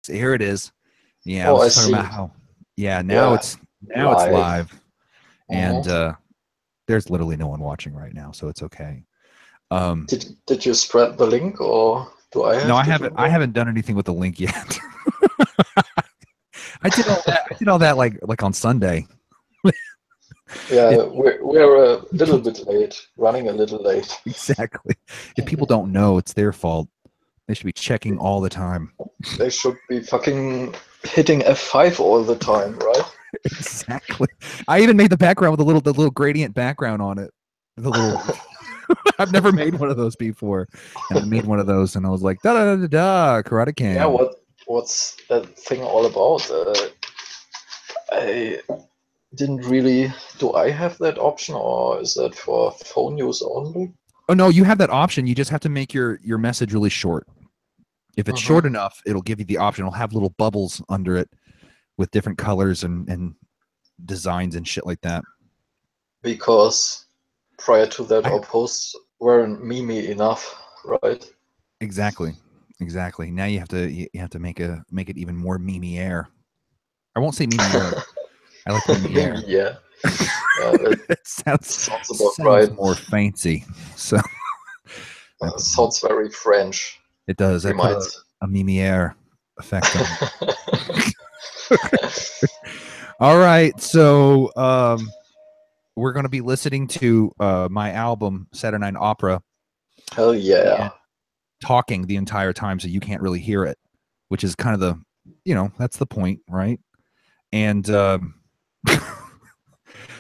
So here it is. Yeah, I Oh, I was talking see. about how. Yeah, now Yeah, it's live, and Mhm. there's literally no one watching right now, so it's okay. Um, Did you spread the link, or do I no, have to do I that? haven't done anything with the link yet. I did all that. I did all that like on Sunday. If Yeah, we're a little bit late, running a little late. exactly, if people don't know, it's their fault. They should be checking all the time. They should be fucking hitting F5 all the time, right? Exactly. I even made the background with the little gradient background on it. The little. I've never made one of those before, and I made one of those, and I was like, da da da da da, Karate Yeah, King. what's that thing all about? I didn't really. Do I have that option, or is that for phone use only? Oh no, you have that option. You just have to make your message really short. If it's Hmm. short enough, it'll give you the option. It'll have little bubbles under it with different colors and designs and shit like that. Because prior to that, I our posts weren't memey enough, right? exactly, exactly. Now you have to make it even more meme air. I won't say meme air. I like meme air. Yeah, that It sounds about sounds right. more fancy. So I put Sounds very French. it does. I put Reminds. a meme air effect on it. All right, so we're going to be listening to my album Saturnine Opera Hell and yeah. talking the entire time, so you can't really hear it, which is kind of the, that's the point, right? And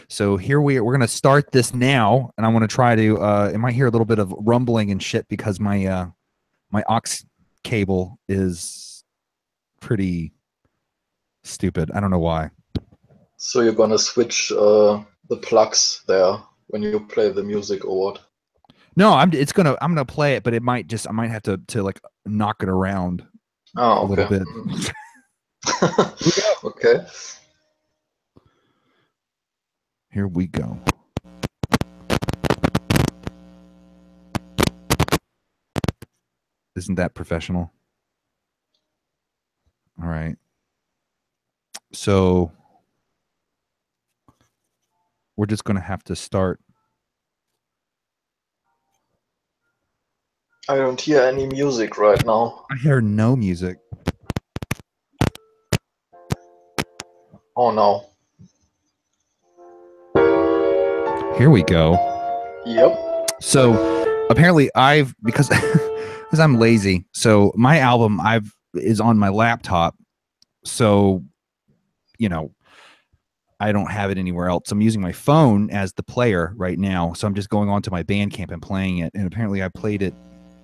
so here we're going to start this now, and I want to try to. You might hear a little bit of rumbling and shit because my aux cable is pretty stupid. I don't know why. So you're gonna switch the plugs there when you play the music or what? No, I'm gonna play it, but it might just I might have to like knock it around a Oh, little okay. bit. Okay. Here we go. Isn't that professional? All right. So we're just gonna have to start. I don't hear any music right now. I hear no music. Oh no. Here we go. Yep. So apparently because I'm lazy. So my album is on my laptop. So I don't have it anywhere else. I'm using my phone as the player right now. So I'm just going on to my Bandcamp and playing it. And apparently I played it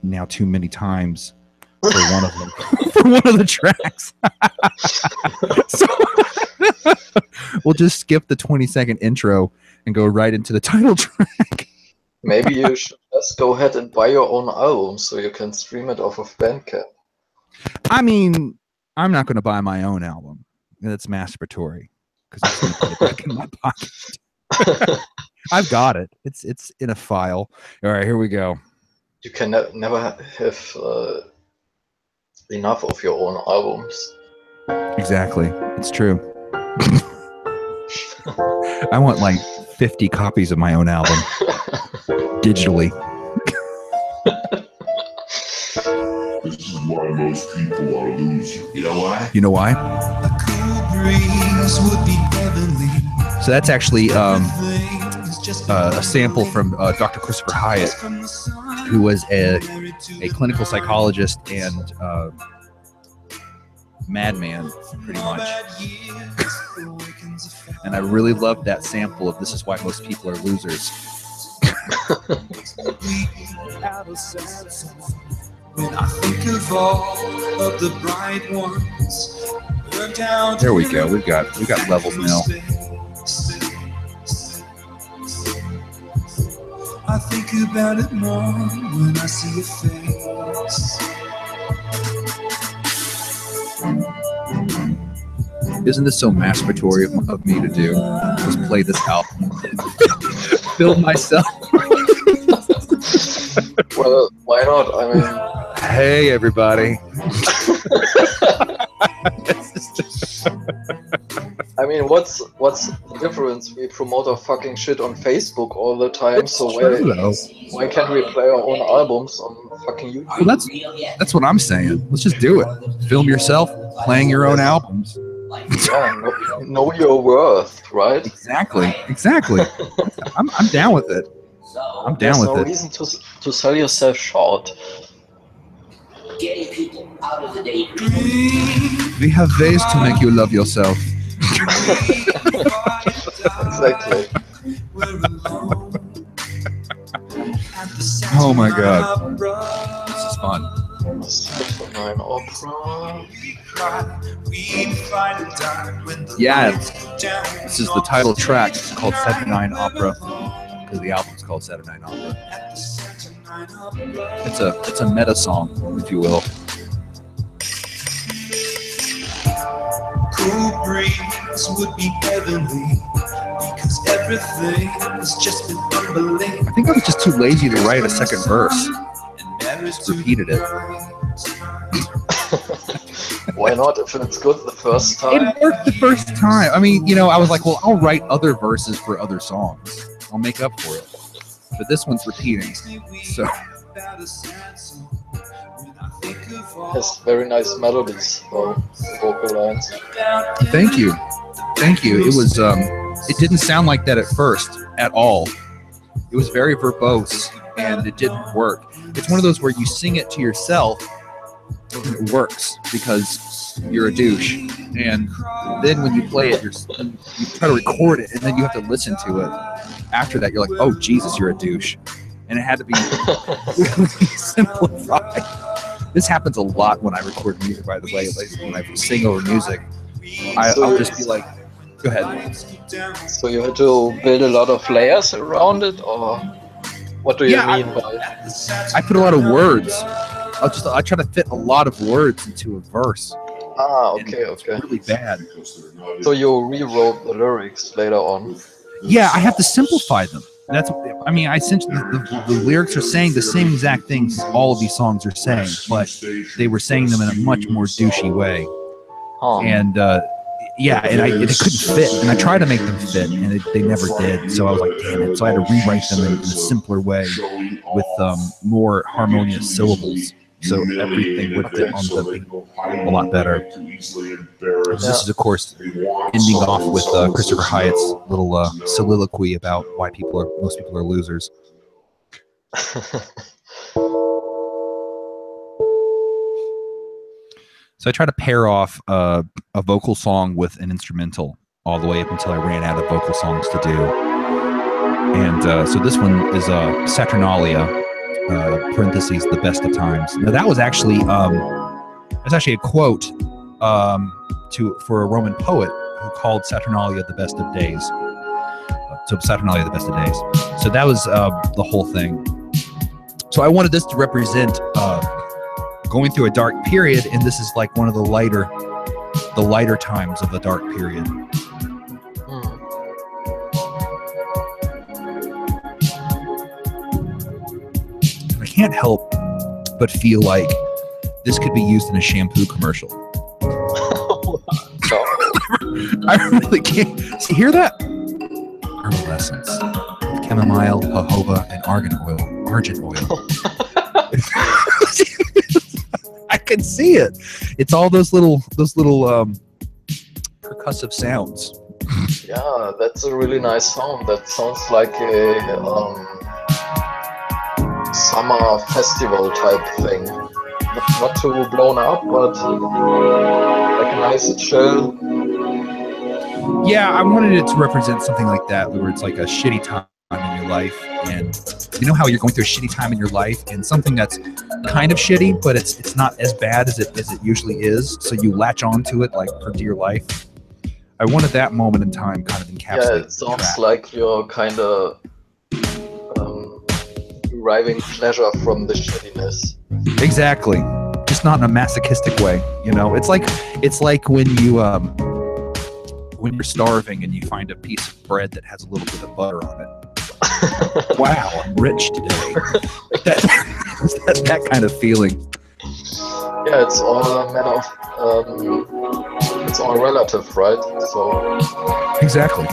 now too many times for one of them, for one of the tracks. So we'll just skip the 20-second intro and go right into the title track. Maybe you should just go ahead and buy your own album so you can stream it off of Bandcamp. I mean, I'm not going to buy my own album. That's masturbatory because I'm just going to put it back in my pocket. I've got it. It's in a file. All right, here we go. You can never have enough of your own albums. Exactly. It's true. I want like 50 copies of my own album digitally. This is why most people are losers. You know why? You know why? A cool breeze would be heavenly. So that's actually a sample from Dr. Christopher Hyatt, who was a clinical psychologist and madman, pretty much. And I really loved that sample of "This Is Why Most People Are Losers." When I think of all of the bright ones, there we go. We got levels now. I think about it more when I see your face. Isn't this so masturbatory of me to do? Just play this album, film myself. Well, why not? I mean, Hey, everybody. mean, what's the difference? We promote our fucking shit on Facebook all the time, so why can't we play our own albums on fucking YouTube? Well, that's what I'm saying. Let's just do it. Film yourself playing your own albums. Yeah, know your worth, right? Exactly. I'm down with it. I'm down with it. There's no reason to sell yourself short. Getting people out of the daydream. We have ways to make you love yourself. Exactly. Oh my god. This is fun. Saturnine opera. Yeah, this is the title track. It's called Saturnine Opera because the album's called Saturnine Opera. It's a meta song, if you will. Cool breeze would be heavenly because everything has just been unbelievable. I think I was just too lazy to write a second verse. Just repeated it. Why not? If it's good the first time. It worked the first time. I mean, I was like, well, I'll write other verses for other songs. I'll make up for it. But this one's repeating. So. Has very nice melodies, though, vocal lines. Thank you. It was. It didn't sound like that at first at all. It was very verbose, and it didn't work. It's one of those where you sing it to yourself, and it works because you're a douche. And then when you play it, you try to record it, and then you have to listen to it. After that, you're like, oh Jesus, you're a douche. And it had to be really simplified. This happens a lot when I record music, by the way. Like when I sing over music, I'll just be like, go ahead. So you had to build a lot of layers around it, or what do you mean by? I put a lot of words. I try to fit a lot of words into a verse. Ah, okay. It's really bad. So you rewrote the lyrics later on. Yeah, I have to simplify them. I essentially the lyrics are saying the same exact things all of these songs are saying, but they were saying them in a much more douchey way. And it couldn't fit. And I tried to make them fit, and they never did. So I was like, damn it. So I had to rewrite them in a simpler way with more harmonious syllables. So everything would fit on the beat a lot better. This is, of course, ending off with Christopher Hyatt's little soliloquy about why most people are losers. So I try to pair off a vocal song with an instrumental all the way up until I ran out of vocal songs to do. And so this one is Saturnalia. Parentheses, the best of times. Now that was actually a quote for a Roman poet who called Saturnalia the best of days. So Saturnalia, the best of days. So that was the whole thing. So I wanted this to represent going through a dark period, and this is like one of the lighter times of the dark period. I can't help but feel like this could be used in a shampoo commercial. I really can't. See, hear that? Herbal essence, chamomile, jojoba, and argan oil. I can see it. It's all those little percussive sounds. Yeah, that's a really nice sound. That sounds like a summer festival type thing. Not too blown up, but like a nice chill. Yeah, I wanted it to represent something like that, where it's like a shitty time in your life, and you know how you're going through a shitty time in your life, and something that's kind of shitty, but it's not as bad as it usually is. So you latch on to it like for dear life. I wanted that moment in time kind of encapsulated. Yeah, it sounds like you're kind of deriving pleasure from the shittiness. Exactly, just not in a masochistic way. It's like when you're starving and you find a piece of bread that has a little bit of butter on it. Wow, I'm rich today. That's that kind of feeling. Yeah, it's all a matter of it's all relative, right? So Exactly.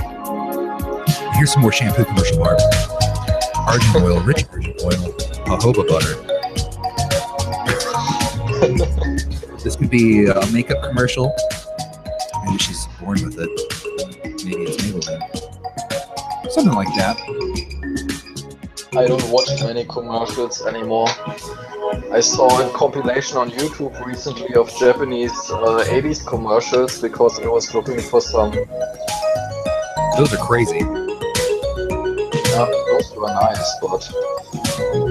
Here's some more shampoo commercial art. Argan oil, rich argan oil, jojoba butter. This could be a makeup commercial. Maybe she's born with it. Maybe it's Maybelline. Something like that. I don't watch many commercials anymore. I saw a compilation on YouTube recently of Japanese 80s commercials because I was looking for some. Those are crazy. Yeah, those were nice, but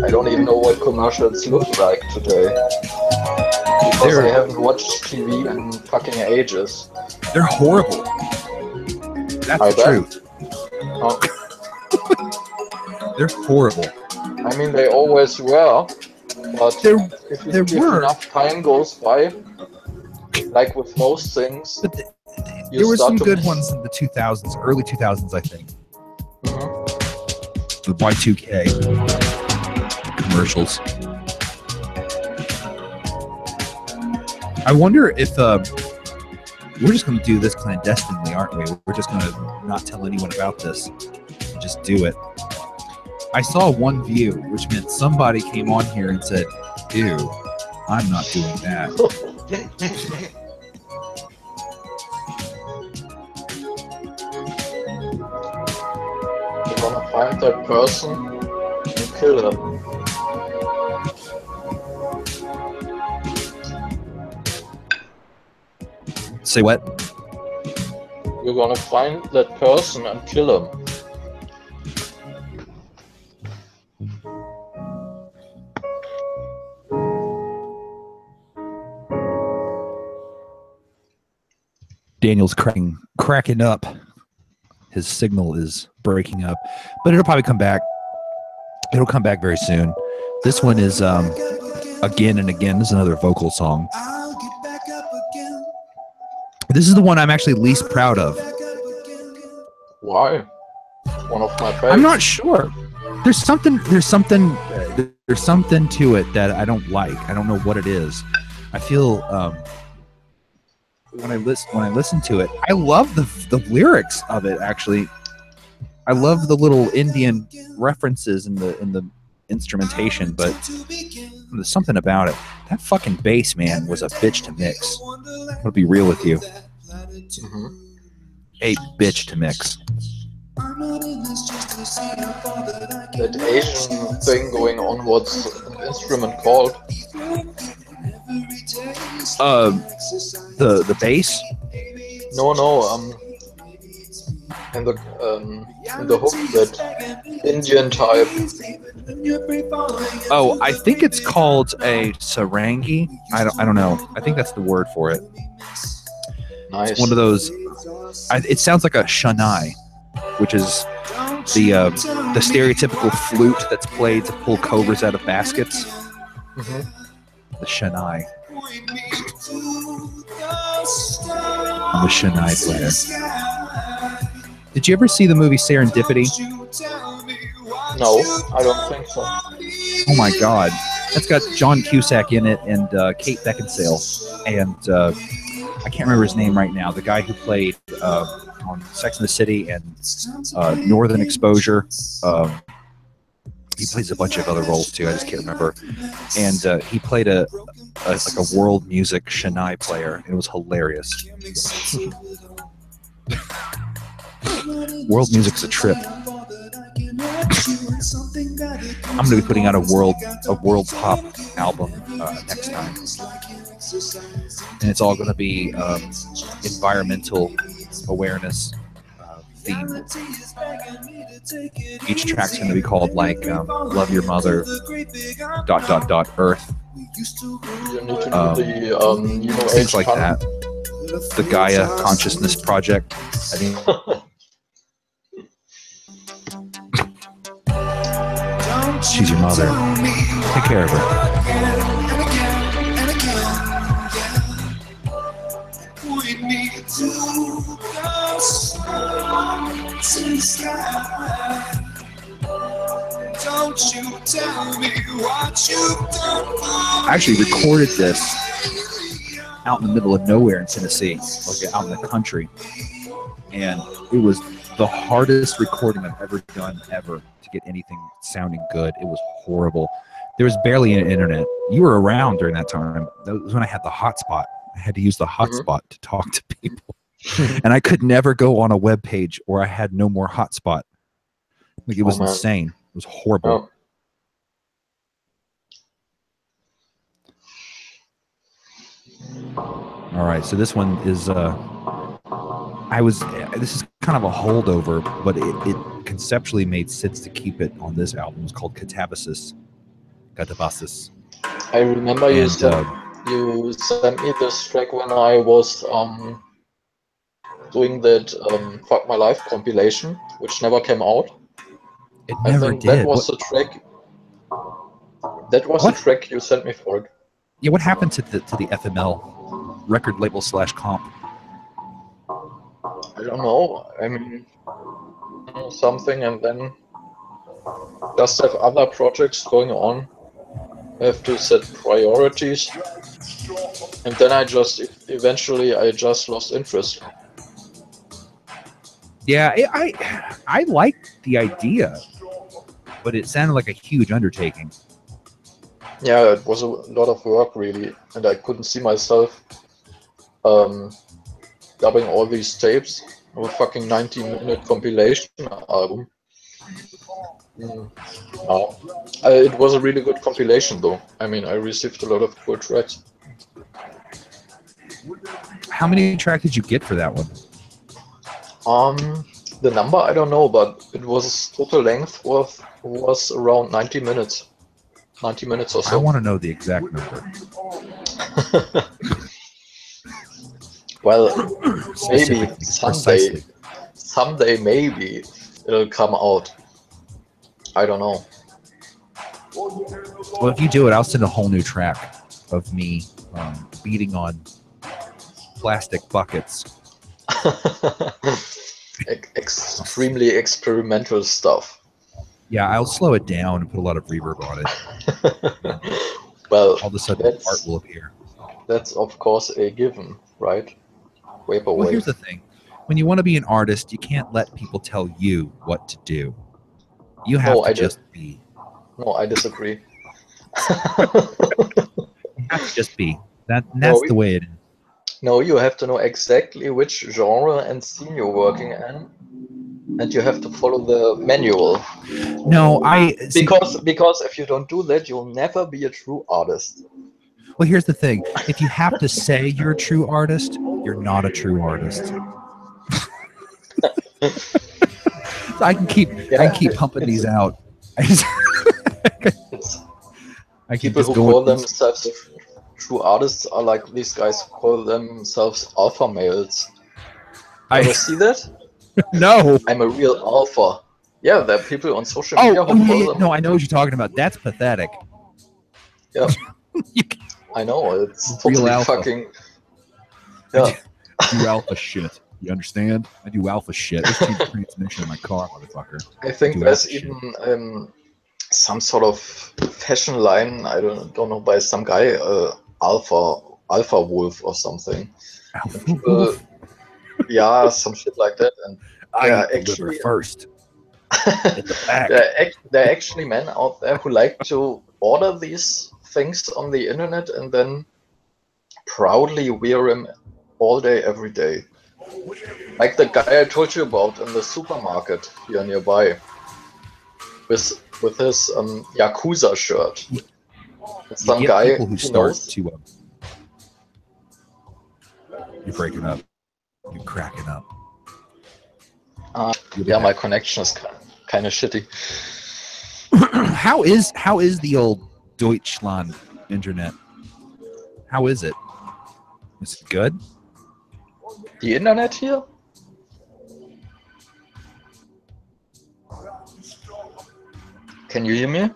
I don't even know what commercials look like today. Because I haven't watched TV in fucking ages. They're horrible. That's the truth. Oh. They're horrible. I mean, they always were, but if enough time goes by, like with most things, but there were some good ones in the 2000s, early 2000s, I think. The Y2K commercials. I wonder if we're just going to do this clandestinely, aren't we? We're just going to not tell anyone about this and just do it. I saw one view, which meant somebody came on here and said, ew, I'm not doing that. You're gonna find that person and kill them. Say what? You're gonna find that person and kill him. Daniel's cracking up. His signal is breaking up, but it'll probably come back. It'll come back very soon. This one is Again and Again. This is another vocal song. This is the one I'm actually least proud of. Why? One of my favorites. I'm not sure. There's something to it that I don't like. I don't know what it is. I feel when I listen to it, I love the lyrics of it. Actually, I love the little Indian references in the instrumentation, but there's something about it. That fucking bass, man, was a bitch to mix. I'm gonna be real with you. A bitch to mix. That Asian thing going on, what's an instrument called? The bass? No, in the hook, that Indian type. Oh, I think it's called a sarangi. I don't know. I think that's the word for it. Nice. It's one of those. It sounds like a shanai, which is the stereotypical flute that's played to pull cobras out of baskets. The shanai. I'm a shanai player. Did you ever see the movie Serendipity? No, I don't think so. Oh my God, that's got John Cusack in it and Kate Beckinsale, and I can't remember his name right now. The guy who played on Sex and the City and Northern Exposure. He plays a bunch of other roles too. I just can't remember. And he played a world music shanai player. It was hilarious. World music's a trip. I'm going to be putting out a world pop album next time, and it's all going to be environmental awareness theme. Each track's going to be called like "Love Your Mother," ... Earth. You need to do the things like that. The Gaia Consciousness Project. I think. She's your mother. Take care of her. I actually recorded this out in the middle of nowhere in Tennessee, like out in the country, and it was the hardest recording I've ever done ever to get anything sounding good. It was horrible. There was barely an internet. You were around during that time. That was when I had the hotspot. I had to use the hotspot to talk to people. And I could never go on a web page or I had no more hotspot. Like it was insane. It was horrible. All right, so this one is this is kind of a holdover, but it conceptually made sense to keep it on this album. It's called Catabasis. I remember you sent me this track when I was doing that Fuck My Life compilation, which never came out. It never did. That was the track. That was the track you sent me for it. Yeah, what happened to the FML record label / comp? I don't know. I mean, something, and then just have other projects going on. I have to set priorities, and then eventually I just lost interest. Yeah, I liked the idea, but it sounded like a huge undertaking. Yeah, it was a lot of work really, and I couldn't see myself dubbing all these tapes of a fucking 90-minute compilation album. It was a really good compilation though. I mean, I received a lot of cool tracks. How many tracks did you get for that one? The number I don't know, but it was total length was around 90 minutes. 90 minutes or so. I want to know the exact number. Well, maybe someday maybe it'll come out. I don't know. Well, if you do it, I'll send a whole new track of me beating on plastic buckets. Extremely experimental stuff. Yeah, I'll slow it down and put a lot of reverb on it. Well, all of a sudden art will appear. That's of course a given, right? Vaporwave. Well, here's the thing. When you want to be an artist, you can't let people tell you what to do. You have to just be. No, I disagree. You have to just be. That's the way it is. No, you have to know exactly which genre and scene you're working in, and you have to follow the manual. No, because if you don't do that, you'll never be a true artist. Well, here's the thing. If you have to say you're a true artist, you're not a true artist. I can keep pumping these out. People who call themselves true artists are like these guys who call themselves alpha males. Ever see that? No. I'm a real alpha. Yeah, there are people on social media who call them. No, I know what you're talking about. That's pathetic. Yeah. I know, it's totally fucking... Yeah. I do alpha shit. You understand? I do alpha shit. Let's change the transmission in my car, motherfucker. I think there's even some sort of fashion line, I don't know, by some guy, Alpha Wolf or something. Wolf? Yeah, some shit like that. And I actually first. In the back. There are actually men out there who like to order these things on the internet and then proudly wear them all day, every day. Like the guy I told you about in the supermarket here nearby, with his Yakuza shirt. It's some guy who start to. You're breaking up. You're cracking up. Yeah, my connection is kind of shitty. How is the old Deutschland internet? How is it? Is it good? The internet here? Can you hear me?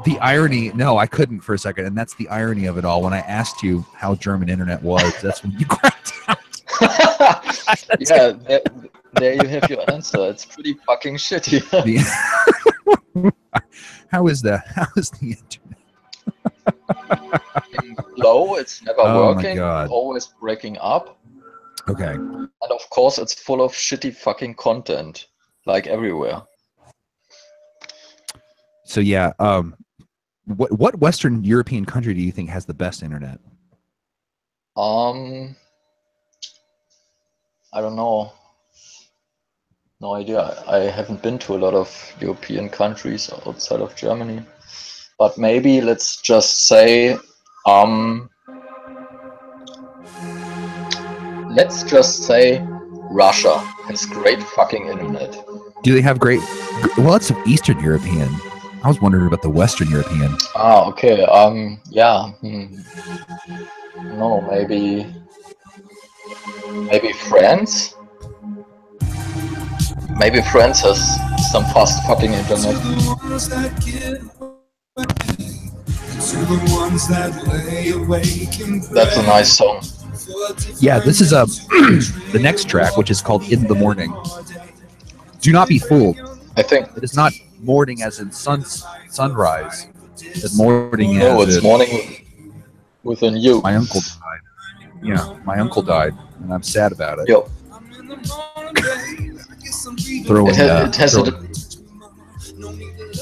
The irony, no, I couldn't for a second, and that's the irony of it all. When I asked you how German internet was, that's when you cracked out. Yeah, there you have your answer. It's pretty fucking shitty. How is that? How is the internet? Low, it's never Oh my working, God. always breaking up. Okay. And of course, it's full of shitty fucking content, like everywhere. So yeah, what Western European country do you think has the best internet? I don't know. No idea. I haven't been to a lot of European countries outside of Germany. But maybe let's just say, Russia has great fucking internet. Do they have great? Well, it's Eastern European. I was wondering about the Western European. Ah, okay. Yeah. No, maybe France. Maybe France has some fast fucking internet. That's a nice song. Yeah, this is the next track, which is called "In the Morning." Do not be fooled. I think It is not morning as in sunrise. It's morning no, as it's in morning within you. my uncle died. Yeah, my uncle died, and I'm sad about it. Yo.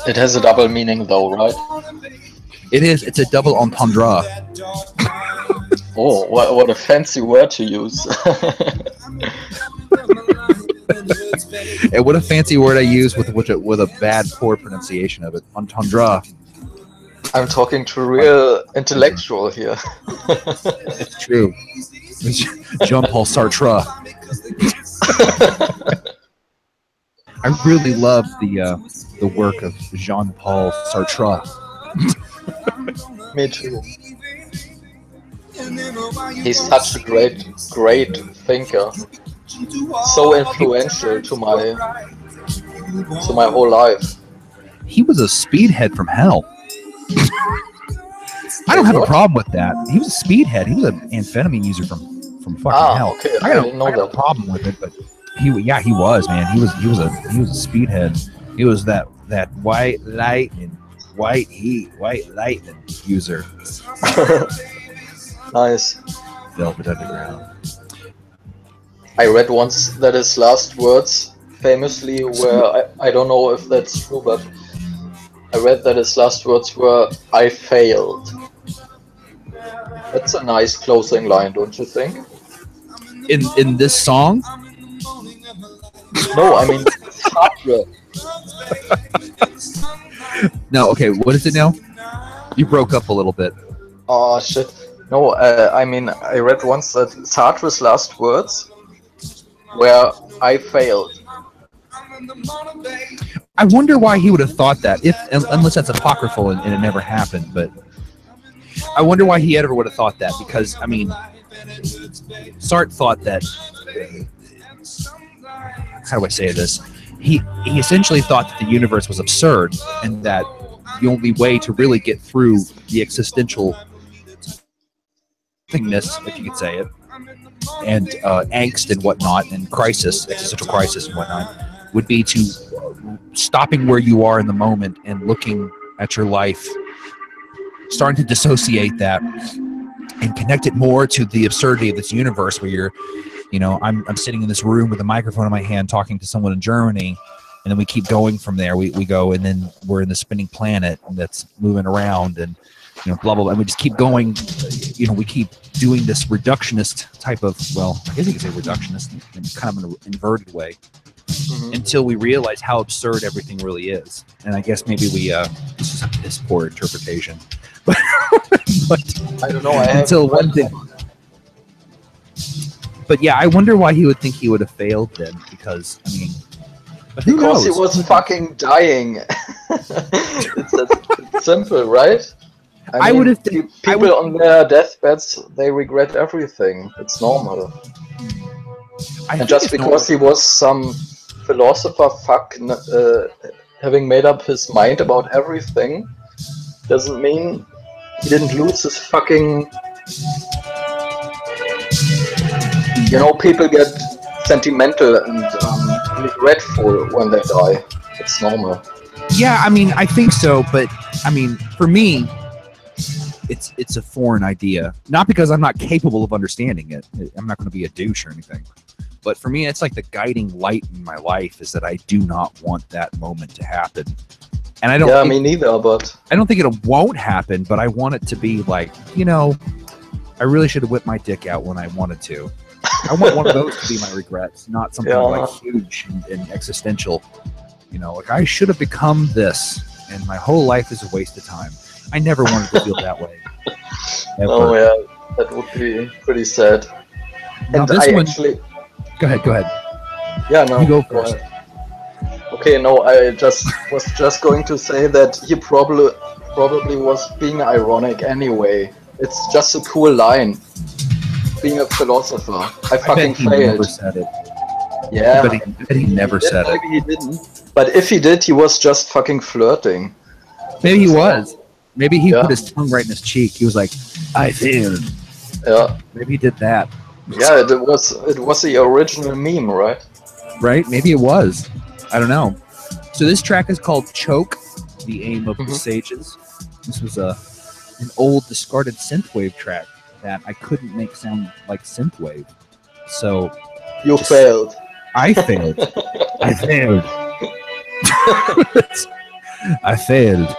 It has a double meaning though, right? It is. It's a double entendre. Oh, what a fancy word to use. And what a fancy word I use with a bad, poor pronunciation of it. Entendre. I'm talking to a real intellectual here. It's true. It's Jean-Paul Sartre. I really love the work of Jean-Paul Sartre. Me too. He's such a great thinker. So influential to my whole life. He was a speedhead from hell. I don't have a problem with that. He was a speedhead. He was an amphetamine user from fucking hell. Okay. I don't have a problem with it, but he was, man. He was a speedhead. He was that white lightning user. Nice. Velvet Underground. I read once that his last words famously were, I don't know if that's true, but I read that his last words were, "I failed." That's a nice closing line, don't you think? In this song? No, I mean Sartre. No, okay, what is it now? You broke up a little bit. Oh shit. No, I mean I read once that Sartre's last words were, "I failed." I wonder why he would have thought that, unless that's apocryphal and it never happened. But I wonder why he ever would have thought that, because I mean, Sartre thought that. How do I say this? He essentially thought that the universe was absurd, and that the only way to really get through the existential thingness, if you could say it, and angst and whatnot, and existential crisis and whatnot, would be to stopping where you are in the moment and looking at your life, starting to dissociate that and connect it more to the absurdity of this universe where you're, I'm sitting in this room with a microphone in my hand talking to someone in Germany, and then we keep going from there. We go, and then we're in the spinning planet that's moving around, and blah blah blah. And we just keep going. We keep doing this reductionist type of, well, I guess you could say reductionist in kind of an inverted way, until we realize how absurd everything really is. And I guess maybe we this is poor interpretation, but I don't know. Until one day. But yeah, I wonder why he would think he would have failed then, because I mean, but who knows? Because he was fucking dying. It's simple, right? I mean, would have people on their deathbeds, they regret everything. It's normal. And just because he was some philosopher having made up his mind about everything, doesn't mean he didn't lose his fucking... people get sentimental and regretful when they die. It's normal. Yeah, I mean, I think so, but I mean, for me, it's a foreign idea. Not because I'm not capable of understanding it. I'm not going to be a douche or anything. But for me, it's like the guiding light in my life is that I do not want that moment to happen. And I don't. Yeah, me neither. But I don't think it won't happen. But I want it to be like, you know, I really should have whipped my dick out when I wanted to. I want one of those to be my regrets, not something like huge and existential. You know, like I should have become this, and my whole life is a waste of time. I never wanted to feel that way. Ever. Oh yeah, that would be pretty sad. Now, And this I one, actually. Go ahead. Yeah, no. You go first. Okay, no, I was just going to say that he probably was being ironic anyway. It's just a cool line. Being a philosopher, I fucking bet he failed. never said it. Yeah, I bet he never said it. Maybe he didn't. But if he did, he was just fucking flirting. Maybe he was. Maybe he put his tongue right in his cheek. He was like, "I failed." Yeah. Maybe he did that. Yeah, it was the original meme, right? Right? Maybe it was. I don't know. So this track is called "Choke," the aim of the sages. This was an old discarded synthwave track that I couldn't make sound like synthwave. So you failed. I failed. I failed. I failed.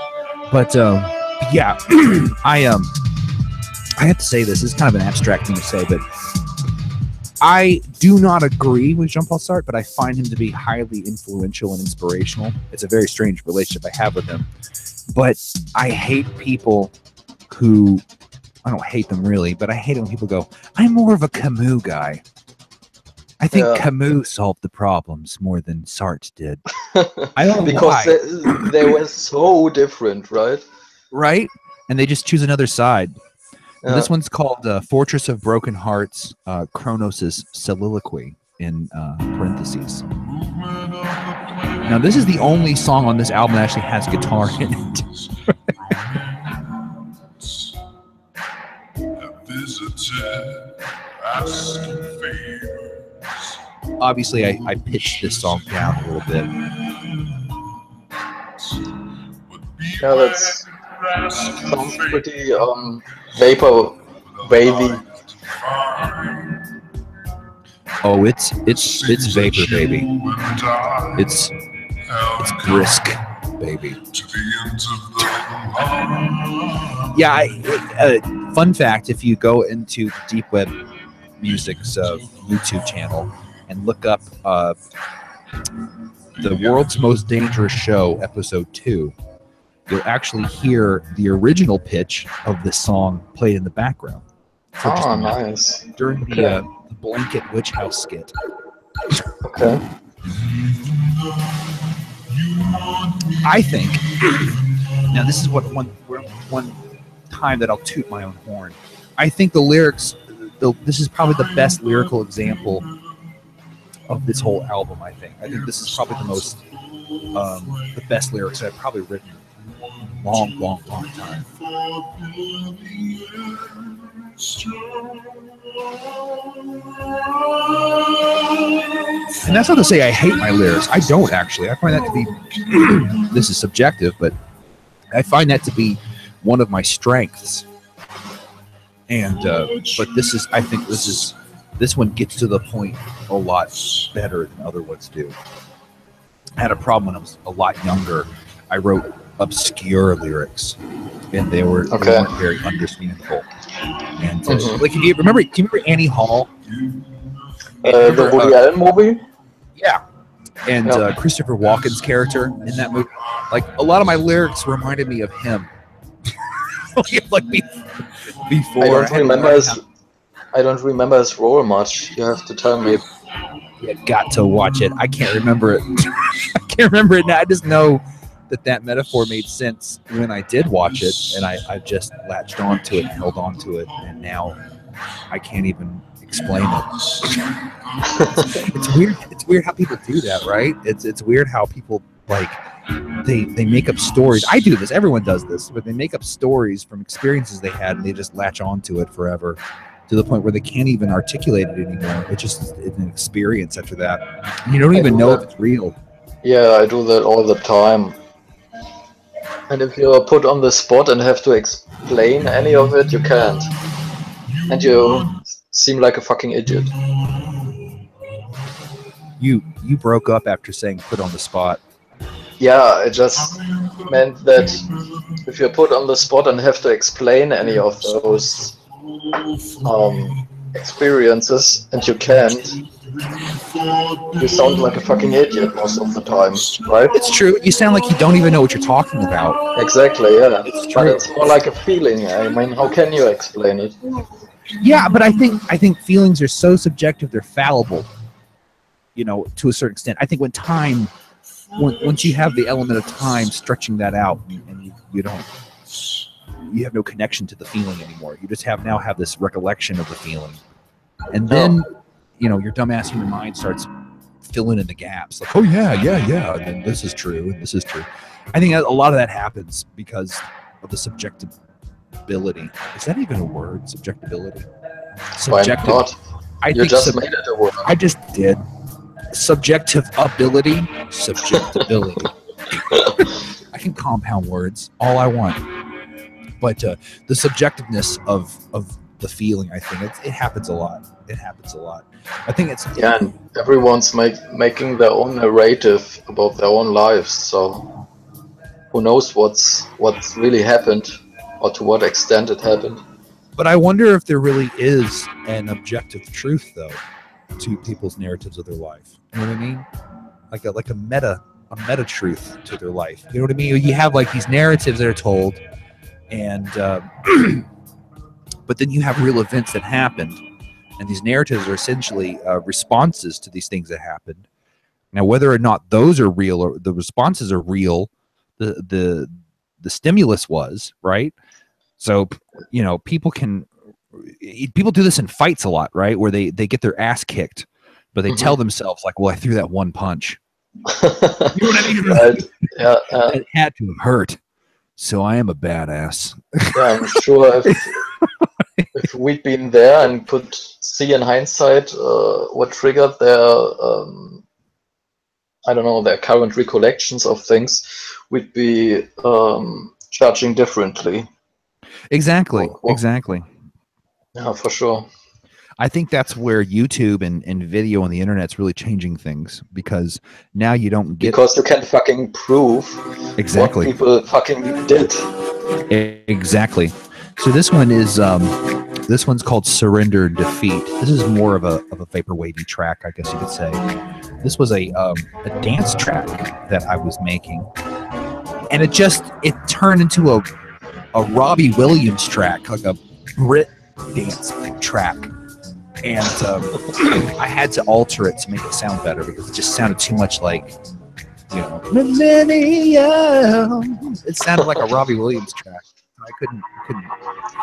But yeah, I have to say this is kind of an abstract thing to say, but I do not agree with Jean-Paul Sartre, but I find him to be highly influential and inspirational. It's a very strange relationship I have with him. But I hate people who, I don't hate them really, but I hate it when people go, I'm more of a Camus guy. I think Camus solved the problems more than Sartre did. I don't know because why. They were so different, right? Right? And they just choose another side. Yeah. This one's called Fortress of Broken Hearts, Kronos' Soliloquy, in parentheses. Now, this is the only song on this album that actually has guitar in it. Obviously, I pitched this song down a little bit. Yeah, that sounds pretty vapor wavy. Oh, it's vapor, baby. It's brisk, baby. Yeah. Fun fact: if you go into the Deep Web Music's YouTube channel and look up the World's Most Dangerous Show, Episode 2, you'll actually hear the original pitch of the song played in the background. Oh, nice. During the Blanket Witch House skit. Okay. I think, now this is one time that I'll toot my own horn. I think the lyrics, this is probably the best lyrical example of this whole album, I think. I think this is probably the best lyrics I've probably written in a long time. And that's not to say I hate my lyrics. I don't actually. I find that to be, this is subjective, but I find that to be one of my strengths. And but I think this one gets to the point a lot better than other ones do. I had a problem when I was a lot younger. I wrote obscure lyrics, and they weren't very understandable. And like, do you remember Annie Hall? The Woody Allen movie? Yeah. And Christopher Walken's character in that movie. Like, a lot of my lyrics reminded me of him. like before. I don't remember his role much. You have to tell me. You got to watch it. I can't remember it. I can't remember it now. I just know that metaphor made sense when I did watch it, and I just latched onto it and held onto it, and now I can't even explain it. It's weird. It's weird how people do that, right? It's weird how people, like, they make up stories. I do this. Everyone does this, but they make up stories from experiences they had, and they just latch onto it forever, to the point where they can't even articulate it anymore. It's just an experience after that. You don't even know if it's real. Yeah, I do that all the time. And if you're put on the spot and have to explain any of it, you can't. And you seem like a fucking idiot. You broke up after saying put on the spot. Yeah, it just meant that if you're put on the spot and have to explain any of those experiences, and you can't, you sound like a fucking idiot most of the time, right? It's true. You sound like you don't even know what you're talking about. Exactly, yeah. It's But true. it's more like a feeling. I mean, how can you explain it? Yeah, but I think feelings are so subjective; they're fallible. You know, to a certain extent. I think once you have the element of time stretching that out, and you have no connection to the feeling anymore. You just have this recollection of the feeling, and then your dumbass human mind starts filling in the gaps. Like, oh yeah, and then this is true, and this is true. I think a lot of that happens because of the subjectability. Is that even a word? Subjectability. Subjective. Why not? You just made it a word. I just did. Subjective ability. Subjectability. I can compound words all I want, but the subjectiveness of the feeling, I think it happens a lot. It happens a lot. I think it's and everyone's making their own narrative about their own lives. So who knows what's really happened, or to what extent it happened. But I wonder if there really is an objective truth, though, to people's narratives of their life. You know what I mean? Like a meta truth to their life. You know what I mean? You have like these narratives that are told, and but then you have real events that happened, and these narratives are essentially responses to these things that happened. Now, whether or not those are real or the responses are real, the stimulus was right. So people do this in fights a lot, right? Where they get their ass kicked, but they tell themselves like, "Well, I threw that one punch." You know what I mean? Right. Yeah. It had to have hurt. So I am a badass. Yeah, I'm sure if we'd been there and could see in hindsight what triggered their, I don't know, their current recollections of things, we'd be judging differently. Exactly. Exactly. Yeah, for sure. I think that's where YouTube and video on the internet's really changing things, because now you don't get, because you can fucking prove exactly what people fucking did. Exactly. So this one's called Surrender and Defeat. This is more of a vaporwavy track, I guess you could say. This was a dance track that I was making, and it turned into a Robbie Williams track, like a Brit dance track. And I had to alter it to make it sound better, because it just sounded too much like, Millennium. It sounded like a Robbie Williams track. I couldn't.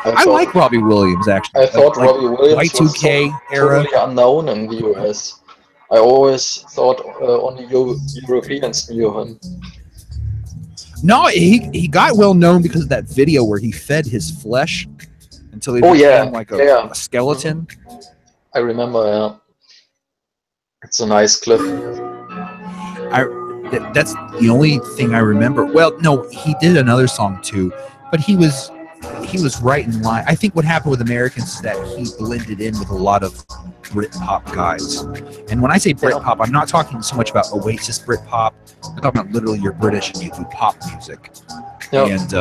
I like Robbie Williams, actually. I thought Robbie Williams Y2K was era. totally unknown in the US. I always thought only Europeans knew him. No, he got well known because of that video where he fed his flesh until he became like a skeleton. I remember, yeah. It's a nice clip. That's the only thing I remember. Well, no, he did another song too, but he was right in line. I think what happened with Americans is that he blended in with a lot of Britpop guys. And when I say Britpop, I'm not talking so much about Oasis Britpop. I'm talking about literally you're British and you do pop music. Yep. And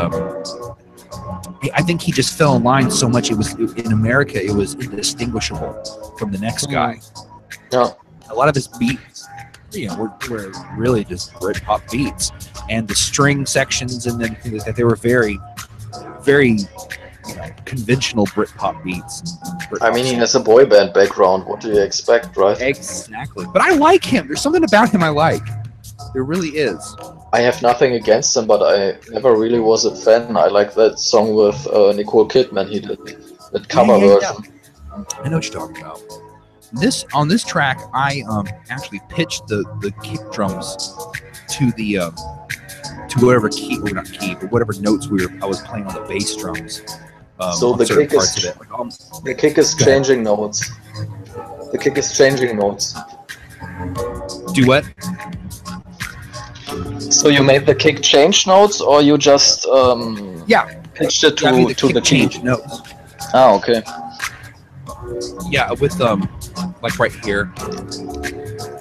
I think he just fell in line so much. In America, it was indistinguishable from the next guy. Yeah. A lot of his beats, were really just Britpop beats, and the string sections and then things like that, they were very, very conventional Britpop beats. I mean, he has a boy band background. What do you expect, right? Exactly. But I like him. There's something about him I like. There really is. I have nothing against him, but I never really was a fan. I like that song with Nicole Kidman he did, that cover version. I know what you're talking about. On this track, I actually pitched the kick drums to the to whatever key, or not key, but whatever notes I was playing on the bass drums. So the kick is changing notes. The kick is changing notes. Do what? So you made the kick change notes, or you just Yeah, pitched it I mean, the to the kick key? change notes. Ah, okay. Yeah, with like right here,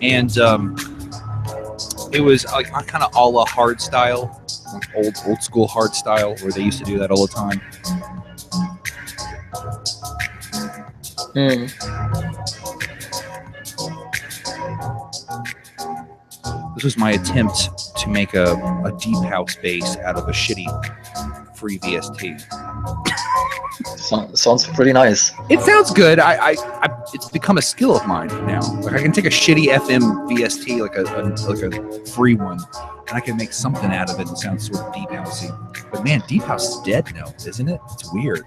and it was like kind of a la hard style, like old school hard style, where they used to do that all the time. Hmm. This was my attempt to make a deep house bass out of a shitty free VST. Sounds pretty nice. It sounds good. It's become a skill of mine now. Like I can take a shitty FM VST, like a free one, and I can make something out of it that sounds sort of deep housey. But man, deep house is dead now, isn't it? It's weird.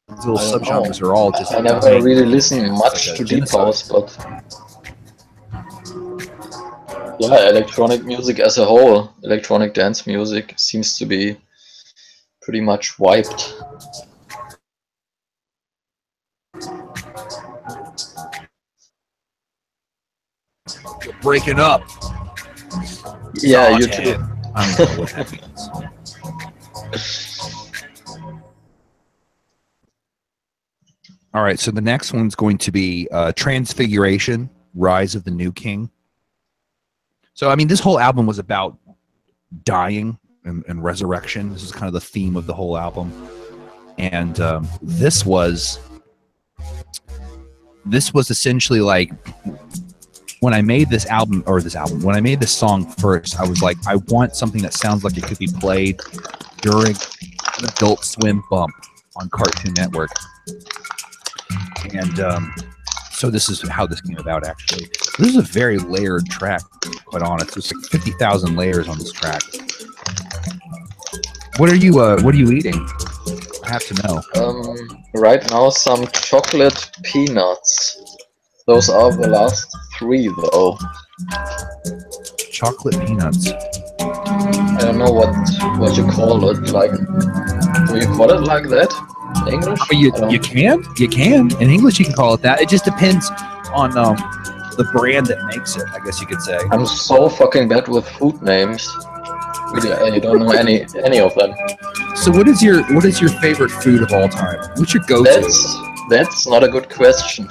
These little I don't subgenres know. are all just. I never dying. really listened It's much like a to deep genocide. house, but yeah, electronic music as a whole, electronic dance music seems to be pretty much wiped. You're breaking up. Yeah, you Sauteed. too. I don't know what that means. All right, so the next one's going to be Transfiguration, Rise of the New King. So, I mean, this whole album was about dying and resurrection. This is kind of the theme of the whole album. And this was essentially like, when I made this album, when I made this song first, I was like, I want something that sounds like it could be played during an Adult Swim bump on Cartoon Network. And so this is how this came about, actually. This is a very layered track, quite honest. There's like 50,000 layers on this track. What are you eating? I have to know. Right now, some chocolate peanuts. Those are the last 3, though. Chocolate peanuts. I don't know what you call it. Like, do you call it like that in English? I mean, you can. In English, you can call it that. It just depends on the brand that makes it, I guess you could say. I'm so fucking bad with food names. Really, I don't know any of them. So what is your favorite food of all time? What's your go-to? That's not a good question.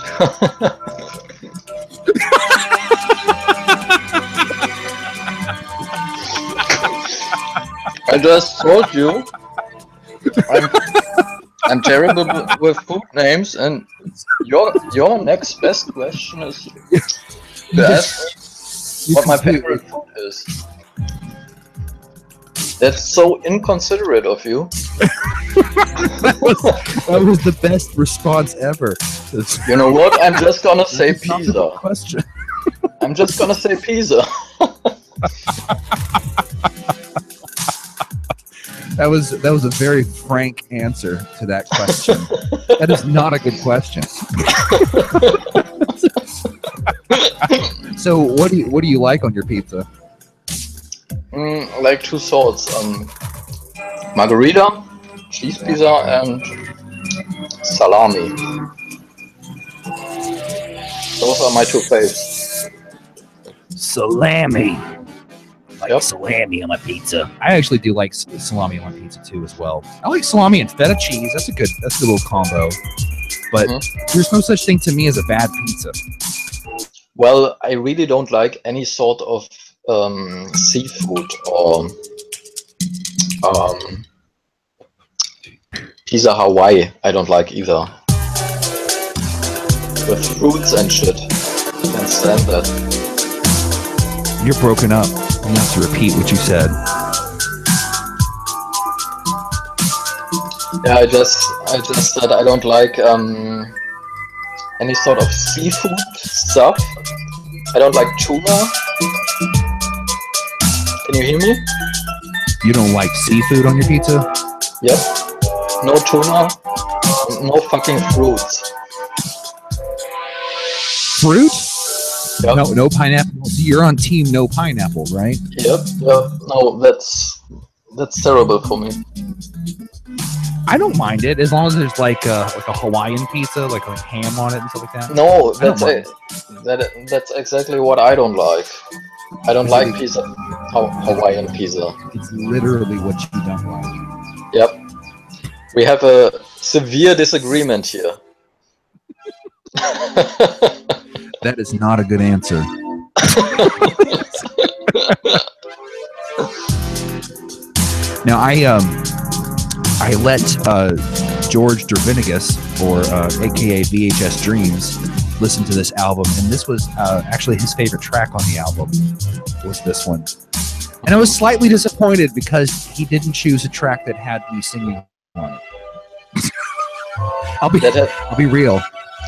I just told you I'm terrible with food names, and your next best question is to ask what my favorite food is. That's so inconsiderate of you. that was the best response ever. You know what? I'm just gonna say pizza. Question. I'm just gonna say pizza. That was a very frank answer to that question. That is not a good question. So what do you like on your pizza? Like 2 sorts. Margarita, cheese pizza, and salami. Those are my 2 faves. Salami. Yep. Salami on my pizza. I actually do like salami on my pizza too, as well. I like salami and feta cheese. That's a good little combo. But there's no such thing to me as a bad pizza. Well, I really don't like any sort of seafood or pizza Hawaii. I don't like either. With fruits and shit. I can't stand that. You're broken up. You have to repeat what you said. Yeah, I just said I don't like any sort of seafood stuff. I don't like tuna. Can you hear me? You don't like seafood on your pizza? Yep. No tuna. No fucking fruits. Fruit? Yep. No pineapple. You're on team no pineapple, right? Yep. Yeah. No, that's terrible for me. I don't mind it as long as there's like a Hawaiian pizza, like ham on it and stuff like that. No, that's exactly what I don't like. I don't like pizza. Hawaiian pizza. It's literally what you don't like. Yep. We have a severe disagreement here. That is not a good answer. Now I let George Dervinigus, or aka VHS Dreams, listen to this album, and this was actually his favorite track on the album was this one. And I was slightly disappointed because he didn't choose a track that had me singing on it. I'll be real.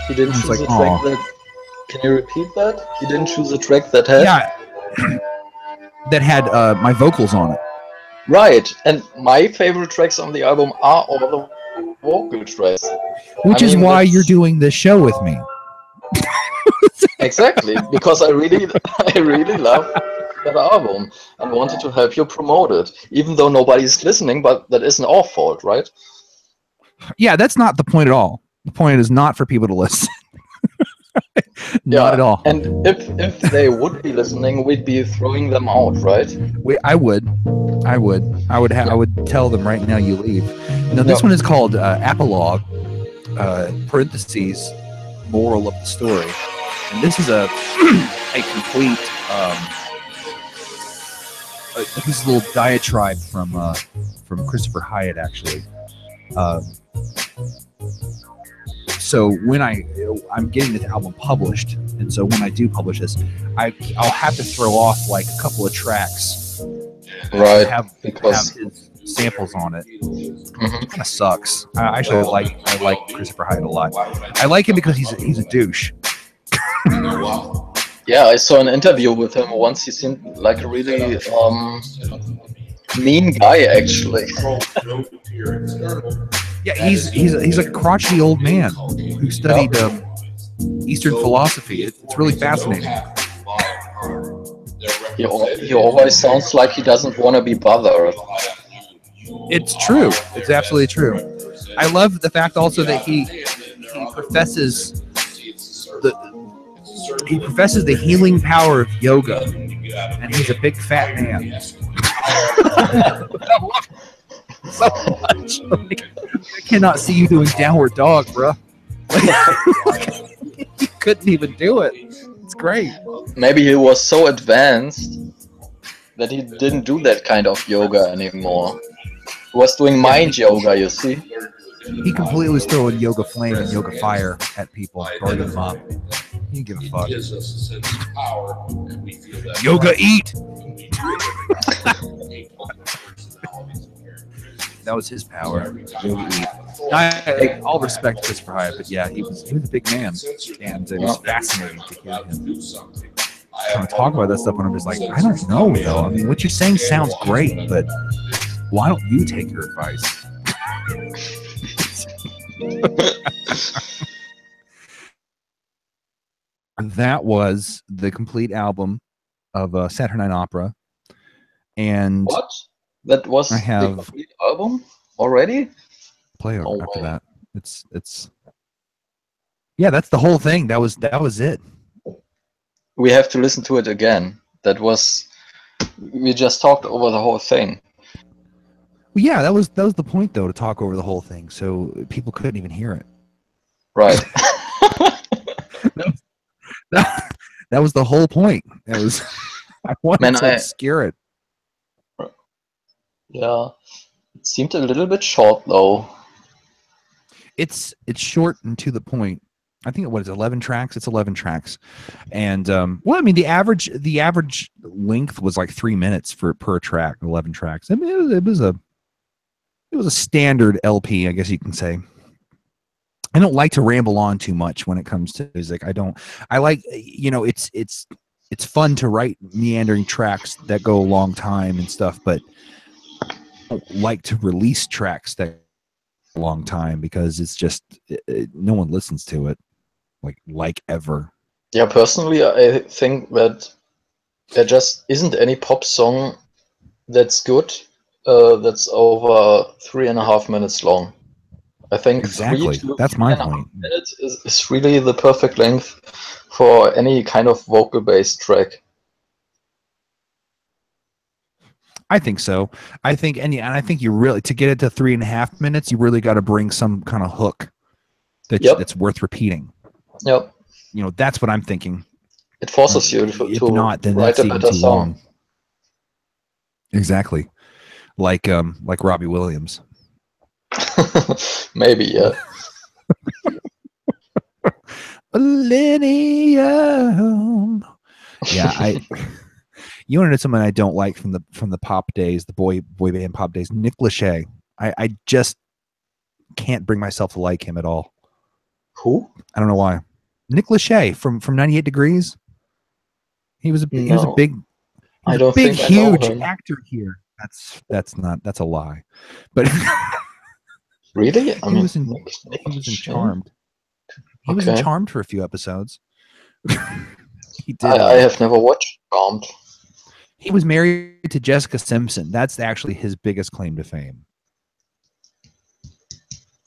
He didn't choose like, a track that. Can you repeat that? He didn't choose a track that had. Yeah, that had my vocals on it. Right, and my favorite tracks on the album are all the vocal tracks. Which is why you're doing this show with me. Exactly, because I really love that album and wanted to help you promote it, even though nobody's listening. But that isn't our fault, right? Yeah, that's not the point at all. The point is not for people to listen. Not at all. And if they would be listening, we'd be throwing them out, right? I would tell them right now you leave. Now this one is called Epilogue, parentheses, moral of the story, and this is a complete this is a little diatribe from Christopher Hyatt, actually. So when I'm getting this album published, and so when I do publish this, I'll have to throw off like a couple of tracks, right? Have his samples on it. It kind of sucks. I like Christopher Hyatt a lot. I like him because he's a douche. Yeah, I saw an interview with him once. He seemed like a really mean guy, actually. Yeah, he's like a crotchety old man who studied Eastern philosophy. It's really fascinating. He always sounds like he doesn't want to be bothered. It's true. It's absolutely true. I love the fact also that he professes the healing power of yoga, and he's a big fat man. So much. Like, I cannot see you doing downward dog, bro. You couldn't even do it. It's great. Maybe he was so advanced that he didn't do that kind of yoga anymore. He was doing mind yoga, you see. He completely was throwing yoga flame and yoga fire at people, burning them up. He didn't give a fuck. Yoga eat! That was his power. Yoga eat. All respect to Christopher Hyatt, but yeah, he was a big man, and it was fascinating to hear him trying to talk about that stuff. And I'm just like, I don't know, though. I mean, what you're saying sounds great, but why don't you take your advice? That was the complete album of Saturnine Opera, and what? That was the complete album already? Player after that. It's yeah, that's the whole thing. That was it. We have to listen to it again. We just talked over the whole thing. Well, yeah, that was the point, though, to talk over the whole thing, so people couldn't even hear it. Right. that was the whole point. It was I wanted to obscure it. Yeah, it seemed a little bit short, though. It's short and to the point. I think what is 11 tracks? It's 11 tracks, and well, I mean the average length was like 3 minutes per track. 11 tracks. I mean it was a standard LP, I guess you can say. I don't like to ramble on too much when it comes to music. I like, it's fun to write meandering tracks that go a long time and stuff, but I don't like to release tracks that a long time because it's just no one listens to it like ever. Yeah, personally, I think that there just isn't any pop song that's good that's over 3.5 minutes long. I think exactly. That's my point. Minutes is really the perfect length for any kind of vocal-based track. I think so. I think, and I think you really, to get it to 3.5 minutes, you really got to bring some kind of hook that's worth repeating. Yep. You know, that's what I'm thinking. It forces you If to not, then write that's a even better too song. long. Exactly. Like Robbie Williams. Maybe, yeah. Millennium. Yeah, you want to know someone I don't like from the pop days, the boy band pop days, Nick Lachey. I just can't bring myself to like him at all. Who? I don't know why. Nick Lachey from 98 Degrees. He was a big huge actor here. That's a lie. But really? I mean, he was in Charmed. He was in Charmed for a few episodes. He did. I have never watched Charmed. He was married to Jessica Simpson. That's actually his biggest claim to fame.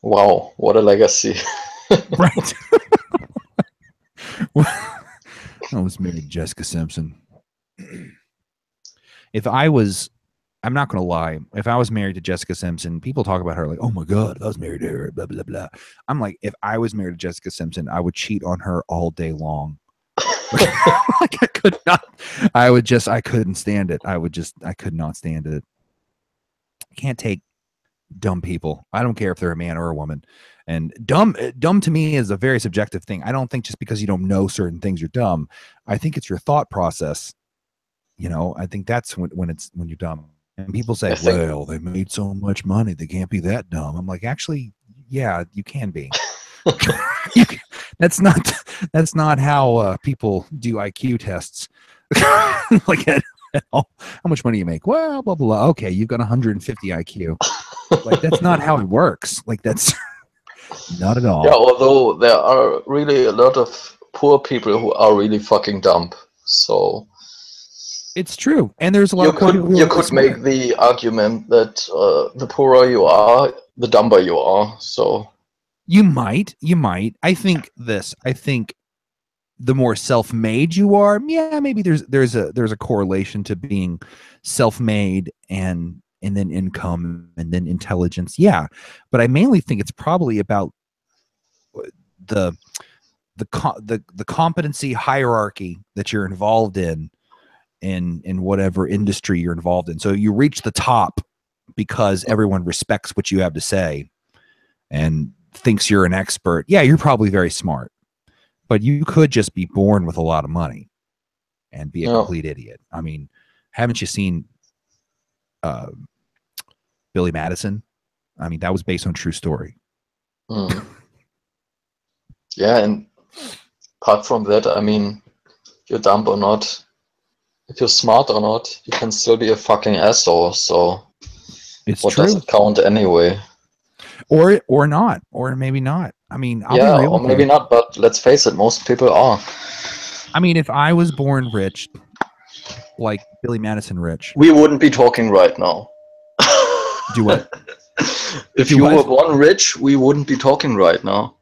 Wow, what a legacy. Right. I was married to Jessica Simpson. I'm not going to lie. If I was married to Jessica Simpson, people talk about her like, oh my God, if I was married to her, blah, blah, blah. I'm like, if I was married to Jessica Simpson, I would cheat on her all day long. Like I could not. I couldn't stand it. I could not stand it. I can't take dumb people. I don't care if they're a man or a woman. And dumb to me is a very subjective thing. I don't think just because you don't know certain things you're dumb. I think it's your thought process. You know, I think that's when you're dumb. And people say, well, they made so much money, they can't be that dumb. I'm like, actually, yeah, you can be. That's not how people do IQ tests. Like, how much money you make? Well, blah, blah, blah. Okay, you've got 150 IQ. Like, that's not how it works. Like, that's not at all. Yeah, although there are really a lot of poor people who are really fucking dumb. So it's true, and there's a lot of people you could make the argument that the poorer you are, the dumber you are. So you might. I think the more self-made you are, yeah, maybe there's a correlation to being self-made and then income and then intelligence. Yeah, but I mainly think it's probably about the competency hierarchy that you're involved in whatever industry you're involved in. So you reach the top because everyone respects what you have to say and thinks you're an expert. Yeah, you're probably very smart, but you could just be born with a lot of money and be a complete idiot. I mean, haven't you seen Billy Madison? I mean, that was based on true story. Yeah, and apart from that, I mean, if you're dumb or not, if you're smart or not, you can still be a fucking asshole. So what does it count anyway? Or not, or maybe not. I mean, I'll be real or maybe not. But let's face it, most people are. I mean, if I was born rich, like Billy Madison rich, we wouldn't be talking right now. Do what? If you were born rich, we wouldn't be talking right now.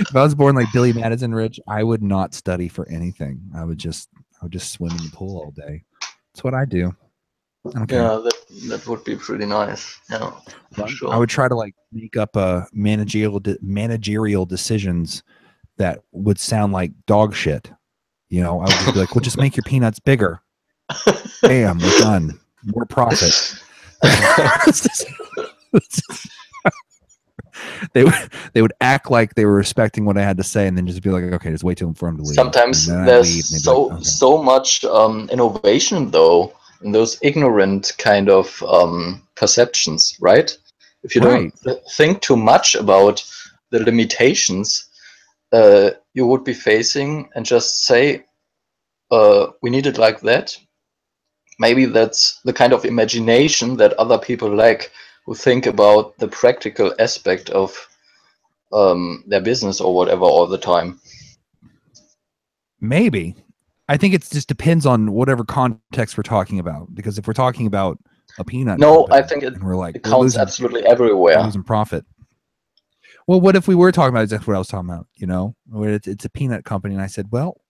If I was born like Billy Madison rich, I would not study for anything. I would just swim in the pool all day. That's what I do. Okay. Yeah, that would be pretty nice. Yeah, for sure. I would try to like make up managerial decisions that would sound like dog shit. You know, I would just be like, well, just make your peanuts bigger. Bam, we're done. More profit. They would act like they were respecting what I had to say, and then just be like, okay, just wait for him to leave. Sometimes there's so much innovation though in those ignorant kind of perceptions, right? If you don't think too much about the limitations you would be facing and just say, we need it like that. Maybe that's the kind of imagination that other people lack, who think about the practical aspect of their business or whatever all the time. Maybe. I think it just depends on whatever context we're talking about. Because if we're talking about a peanut company, I think it counts absolutely everywhere. We're losing profit. Well, what if we were talking about exactly what I was talking about? You know, where it's a peanut company, and I said, well,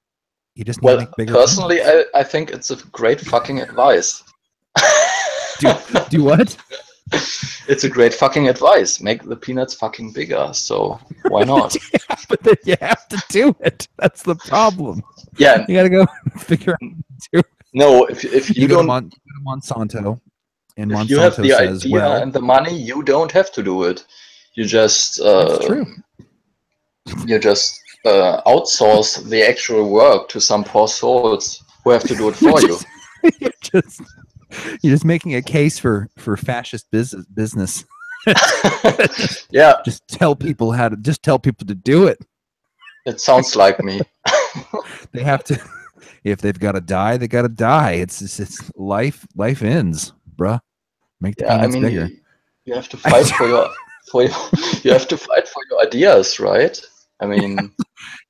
You just need to Well, make bigger personally, peanuts. I think it's a great fucking advice. Do what? It's a great fucking advice. Make the peanuts fucking bigger. So why not? Yeah, but then you have to do it. That's the problem. Yeah. You got to go figure out how to do it. No, if you You go to don't, Monsanto, and if you have Monsanto the says, idea well, and the money, you don't have to do it. You just that's true. Outsource the actual work to some poor souls who have to do it for you. You're just you're just making a case for fascist business. Yeah, Just tell people to do it. it sounds like me. They have to. If they've got to die, they got to die. It's life. Life ends, bruh. Make the Yeah, I peanuts mean, bigger. you have to fight for your you have to fight for your ideas, right? I mean,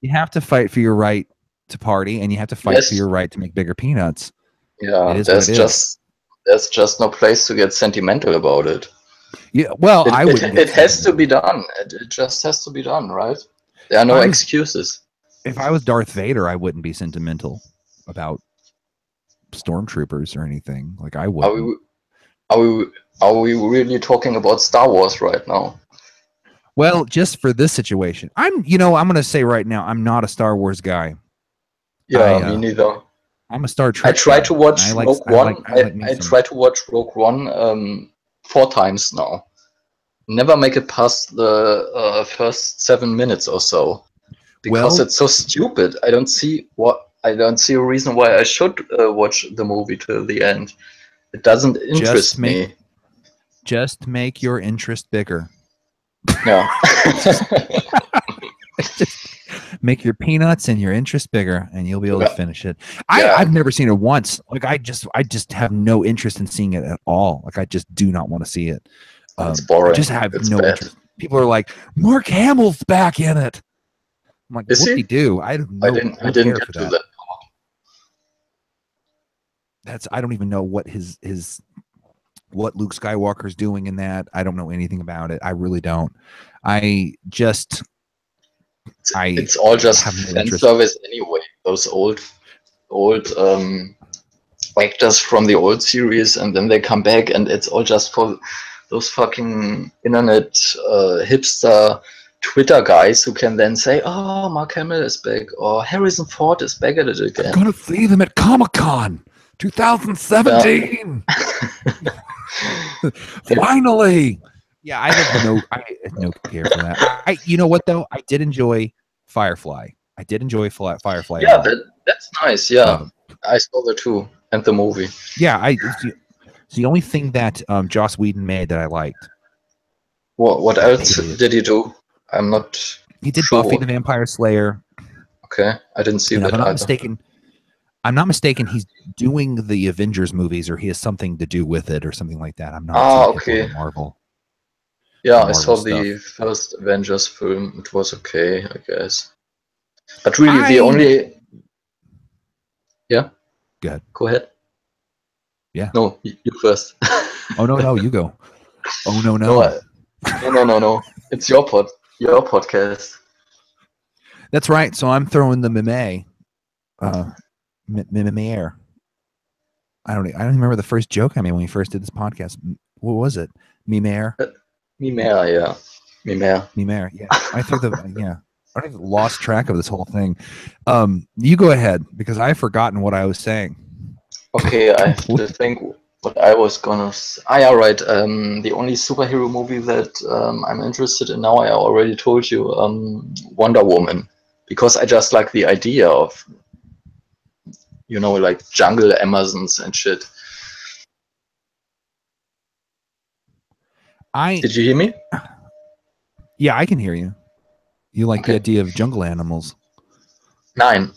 You have to fight for your right to party, and you have to fight for yes, your right to make bigger peanuts. yeah. It is what it is. There's just no place to get sentimental about it. Yeah. Well, I wouldn't get It has to sentimental. be done. It just has to be done, right? There are no excuses. If I was Darth Vader, I wouldn't be sentimental about stormtroopers or anything. Like I Are wouldn't. we are we are we really talking about Star Wars right now? Well, just for this situation, I'm going to say right now, I'm not a Star Wars guy. Yeah, me neither. I'm a Star I Trek tried guy. to watch I like Rogue I like One. I like me I some. tried to watch Rogue One 4 times now. Never make it past the first 7 minutes or so because Well, it's so stupid. I don't see a reason why I should watch the movie till the end. It doesn't interest me. Just make your interest bigger. Yeah. Make your peanuts and your interest bigger, and you'll be able to finish it. Yeah. I've never seen it once. Like I just have no interest in seeing it at all. Like I just do not want to see it. It's boring. I just have It's no bad. interest. People are like, Mark Hamill's back in it. I'm like, Is what did he? he do? I don't know. I didn't get to that. I don't even know what what Luke Skywalker's doing in that. I don't know anything about it. I really don't. It's all just fan service anyway. Those old actors from the old series, and then they come back, and it's all just for those fucking internet hipster Twitter guys who can then say, "Oh, Mark Hamill is back," or "Harrison Ford is back at it again." I'm gonna see them at Comic-Con 2017. Finally. Yeah, I have no care for that. You know what though? I did enjoy Firefly. Firefly. Yeah, that's nice. Yeah, I saw that too, and the movie. Yeah, it's the only thing that Joss Whedon made that I liked. What else did he do? I'm not. He did sure. Buffy the Vampire Slayer. Okay, I didn't see that. If I'm not mistaken, he's doing the Avengers movies, or he has something to do with it, or something like that. I'm not. Okay. Marvel. Yeah, I saw the first Avengers film. It was okay, I guess. But really, the only. Yeah. Go ahead. Yeah. No, you first. Oh no, you go. Oh no. No. It's your podcast. That's right. So I'm throwing the meme. Mimere. I don't even remember the first joke I made when we first did this podcast. What was it? Mimere. Mimere, yeah. Mimere. Yeah. I've lost track of this whole thing. You go ahead because I've forgotten what I was saying. Okay, I have to think what I was gonna say. Yeah, right. The only superhero movie that I'm interested in now, I already told you, Wonder Woman, because I just like the idea of, like jungle Amazons and shit. Did you hear me? Yeah, I can hear you. You like the idea of jungle animals? Nine,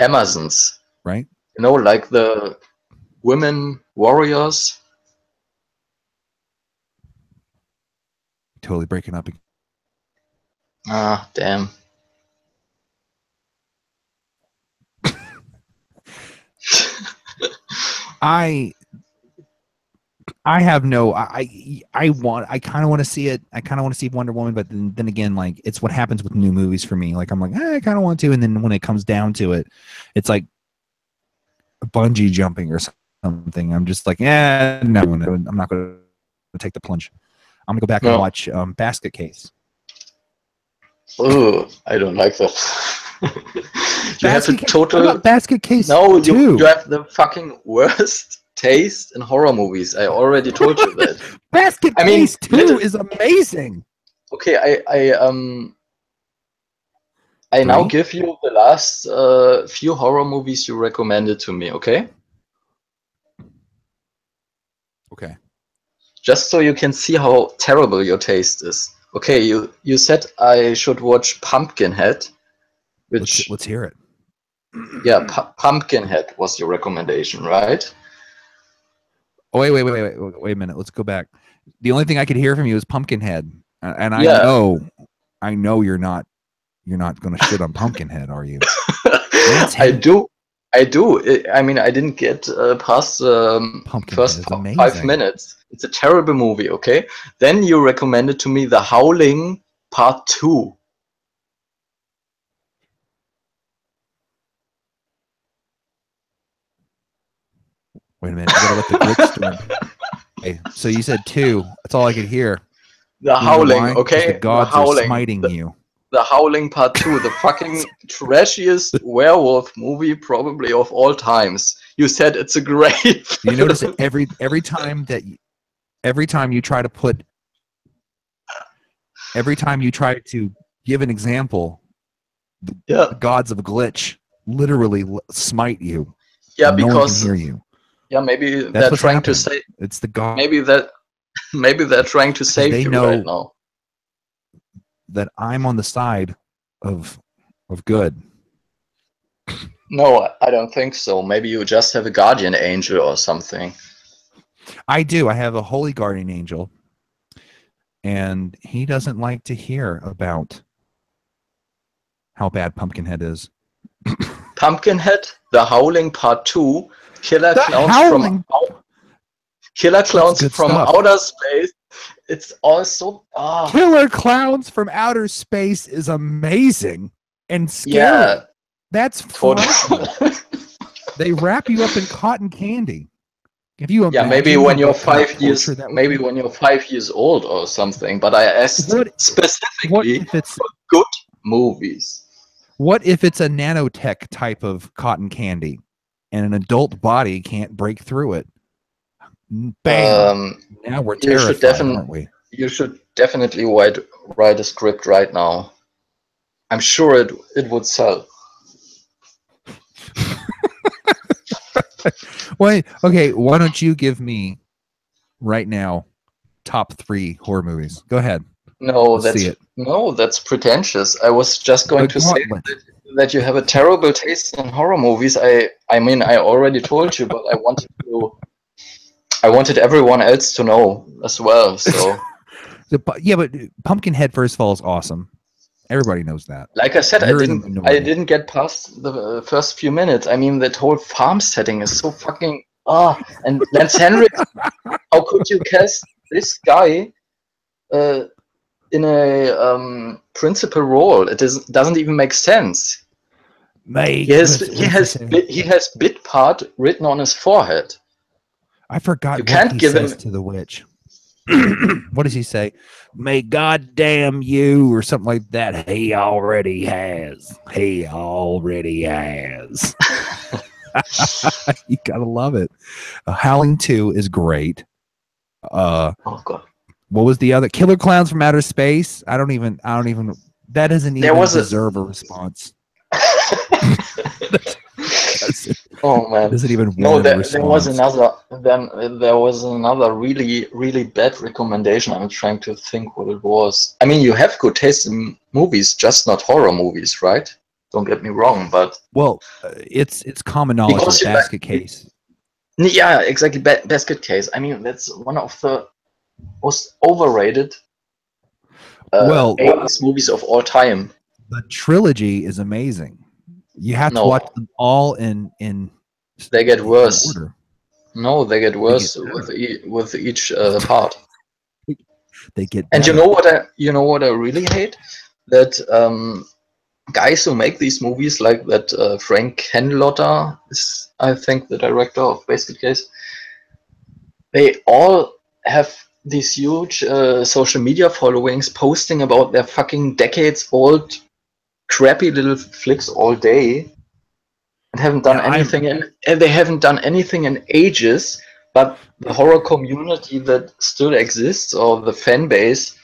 Amazons. Right. Like the women warriors. Totally breaking up. Ah, damn. I I have no. I want. I kind of want to see it. I kind of want to see Wonder Woman, but then again, like it's what happens with new movies for me. Like I'm like, I kind of want to, and then when it comes down to it, it's like bungee jumping or something. I'm just like, yeah, no, I'm not going to take the plunge. I'm gonna go back and watch Basket Case. Oh, I don't like that. You have a total Basket Case. No, you have the fucking worst taste in horror movies. I already told you that. Basket Case 2 is amazing. Okay, I now give you the last few horror movies you recommended to me, okay? Okay. Just so you can see how terrible your taste is. Okay, you said I should watch Pumpkinhead, which... Let's hear it. Yeah, Pumpkinhead was your recommendation, right? Oh, wait a minute. Let's go back. The only thing I could hear from you is Pumpkinhead, and I know you're not going to shit on Pumpkinhead, are you? I do. I mean, I didn't get past the first 5 minutes. It's a terrible movie, okay? Then you recommended to me The Howling Part 2. Wait a minute. I gotta let the glitch storm. Okay, so you said 2. That's all I could hear. The Howling, okay? The gods are smiting you. The Howling Part 2, the fucking trashiest werewolf movie probably of all times. You said it's a great film. You notice that every time you try to give an example, the gods of glitch literally smite you. Yeah, because no one can hear you. Yeah, maybe they're trying to say it's the god. Maybe they're trying to save you right now. That I'm on the side of good. No, I don't think so. Maybe you just have a guardian angel or something. I do. I have a holy guardian angel, and he doesn't like to hear about how bad Pumpkinhead is. Pumpkinhead, The Howling Part 2, Killer Clowns from Outer Space. It's also Killer Clowns from Outer Space is amazing and scary. Yeah, that's totally. They wrap you up in cotton candy. If you maybe when you're 5 years, maybe when you're 5 years old or something. But I asked specifically for good movies. What if it's a nanotech type of cotton candy, and an adult body can't break through it? Bam! Now we're terrified, aren't we? You should definitely write a script right now. I'm sure it would sell. Wait, okay. Why don't you give me right now top 3 horror movies? Go ahead. No, that's pretentious. I was just going to say that you have a terrible taste in horror movies. I mean, I already told you, but I wanted everyone else to know as well. So yeah, but Pumpkinhead, first of all, is awesome. Everybody knows that. Like I said, I didn't get past the first few minutes. I mean, that whole farm setting is so fucking and Lance Henriksen. How could you cast this guy in a principal role? It doesn't even make sense. He has bit part written on his forehead. I forgot what he says to the witch. What does he say? May God damn you, or something like that. He already has. He already has. You gotta love it. Howling 2 is great. Oh God. What was the other? Killer Clowns from Outer Space. I don't even. That doesn't even deserve a response. Oh man! Doesn't even there was another really, really bad recommendation. I'm trying to think what it was. I mean, you have good taste in movies, just not horror movies, right? Don't get me wrong, but it's common knowledge with Basket Case. Yeah, exactly. Basket Case. I mean, that's one of the most overrated 80s movies of all time. The trilogy is amazing. You have to watch them all in they get worse. Order. No, they get They worse get with better. with each part. They get And better. you know what I really hate? That guys who make these movies, like that Frank Henlotter is, I think, the director of Basket Case. They all have these huge social media followings, posting about their fucking decades old crappy little flicks all day, and haven't done Yeah, I'm anything, and they haven't done anything in ages. But the horror community that still exists, or the fan base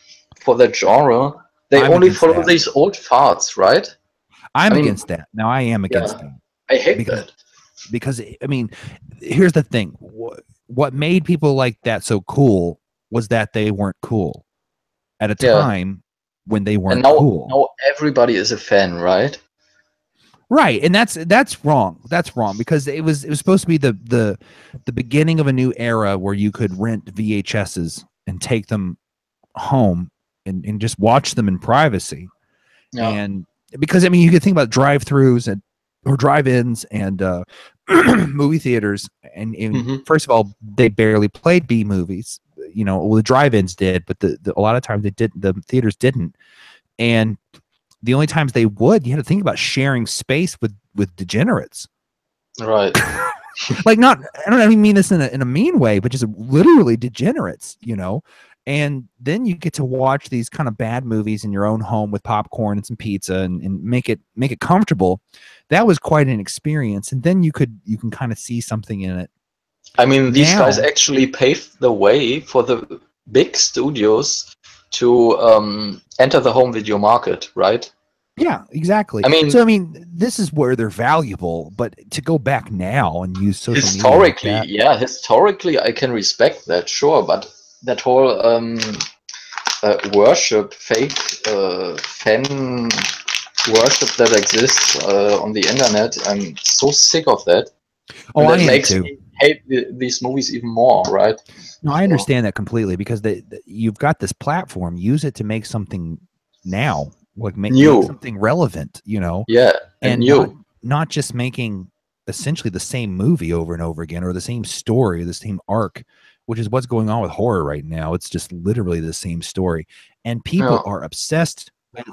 for that genre, they I'm only against follow that. these old farts, right? I'm I mean, against that. Now I am yeah, against that I hate because that. I mean, here's the thing. What made people like that so cool was that they weren't cool at a Yeah, time when they and weren't cool. now everybody is a fan, right? Right, and that's wrong. That's wrong because it was supposed to be the beginning of a new era where you could rent VHSs and take them home and just watch them in privacy. Yeah. And because I mean, you could think about drive-throughs and or drive-ins and movie theaters, and Hmm. first of all, they barely played B movies. You know, well, the drive-ins did, but a lot of times they did. The theaters didn't, and the only times they would, you had to think about sharing space with degenerates. Right. Like, not, I don't even mean this in a mean way, but just literally degenerates, you know. And then you get to watch these kind of bad movies in your own home with popcorn and some pizza and make it comfortable. That was quite an experience. And then you can kind of see something in it. I mean, these guys Now, actually paved the way for the big studios to enter the home video market, right? yeah, exactly. I mean, So I mean, this is where they're valuable, but to go back now and use social media like historically, that. yeah, historically, I can respect that, sure, but that whole worship, fake fan worship that exists on the internet, I'm so sick of that. Oh, And I that am makes too. me hate these movies even more, right? No, I So, understand that completely because you've got this platform. Use it to make something now, like make new, something relevant, you know, yeah, and and not new. not just making essentially the same movie over and over again or the same story, the same arc, which is what's going on with horror right now. It's just literally the same story, and people Yeah. are obsessed with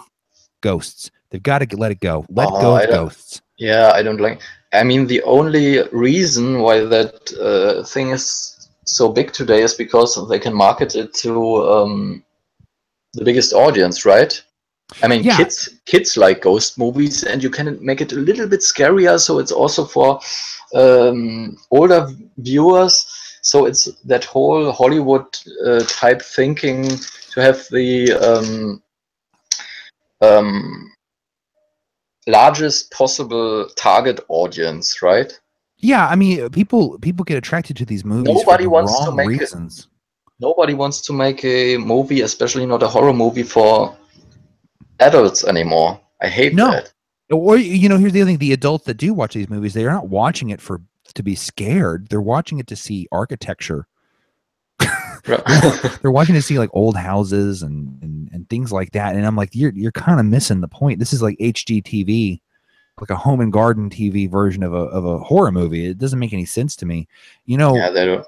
ghosts. They've got to let it go. Let Oh, go I of don't. ghosts. Yeah, I don't like. I mean, the only reason why that thing is so big today is because they can market it to the biggest audience, right? I mean, Yeah, kids like ghost movies, and you can make it a little bit scarier, so it's also for older viewers. So it's that whole Hollywood type thinking to have the um, largest possible target audience, right? yeah. I mean, people get attracted to these movies for Nobody the wants to wrong make reasons. nobody wants to make a movie, especially not a horror movie for adults anymore. I hate No. that. Or here's the other thing: the adults that do watch these movies, they're not watching it for to be scared. They're watching it to see architecture. They're watching to see like old houses and things like that. And I'm like, you're kind of missing the point. This is like HGTV, like a home and garden TV version of a horror movie. It doesn't make any sense to me. You Yeah, know, they don't.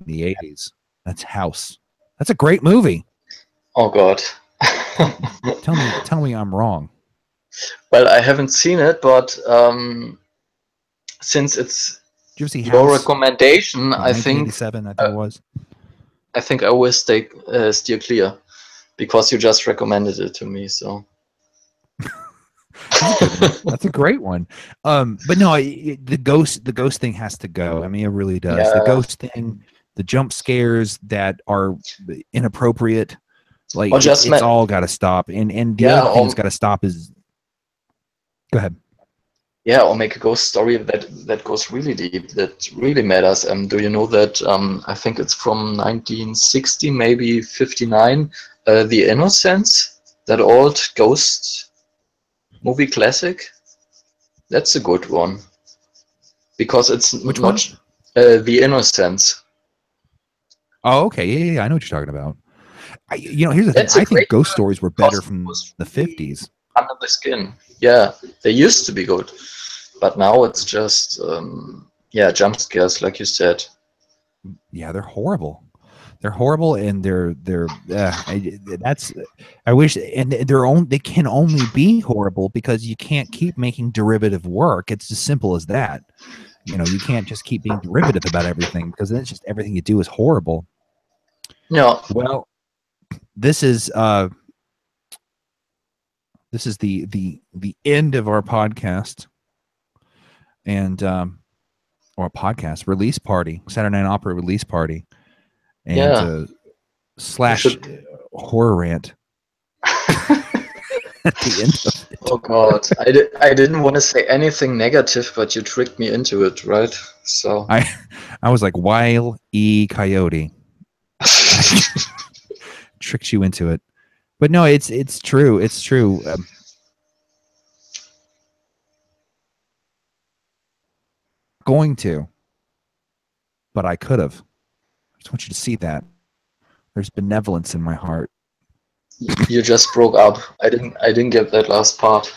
in the 80s, that's House. That's a great movie. Oh God. Tell me I'm wrong. Well, I haven't seen it, but since it's Did you ever see your House? recommendation, Like 1987, I think it was. I think I always steer clear because you just recommended it to me. So That's a good one. That's a great one. But no, the ghost thing has to go. I mean, it really does. The yeah, ghost thing, the jump scares that are inappropriate, like or just it's all got to stop. And the yeah, other thing that's got to stop is, go ahead. yeah, or make a ghost story that goes really deep, that really matters. Do you know that? I think it's from 1960, maybe 59. The Innocents, that old ghost movie classic. That's a good one because it's Which one? not The Innocents. Oh, okay. Yeah. I know what you're talking about. Here's the thing. That's a I think great ghost one stories were better because it from was the really 50s. under the skin. Yeah, they used to be good, but now it's just Yeah, jump scares, like you said. Yeah, they're horrible. They're horrible, and I wish, and they can only be horrible because you can't keep making derivative work. It's as simple as that. You know, you can't just keep being derivative about everything because then it's just everything you do is horrible. Yeah. Well, this is the end of our podcast, and or podcast release party, Saturday Night Opera release party, and Yeah. slash horror rant at the end of it. Oh God, I didn't want to say anything negative, but you tricked me into it, right? So I was like Wile E. Coyote. Tricked you into it, but no, it's true. It's true. Going to, but I could have. I just want you to see that there's benevolence in my heart. you just broke up. I didn't get that last part.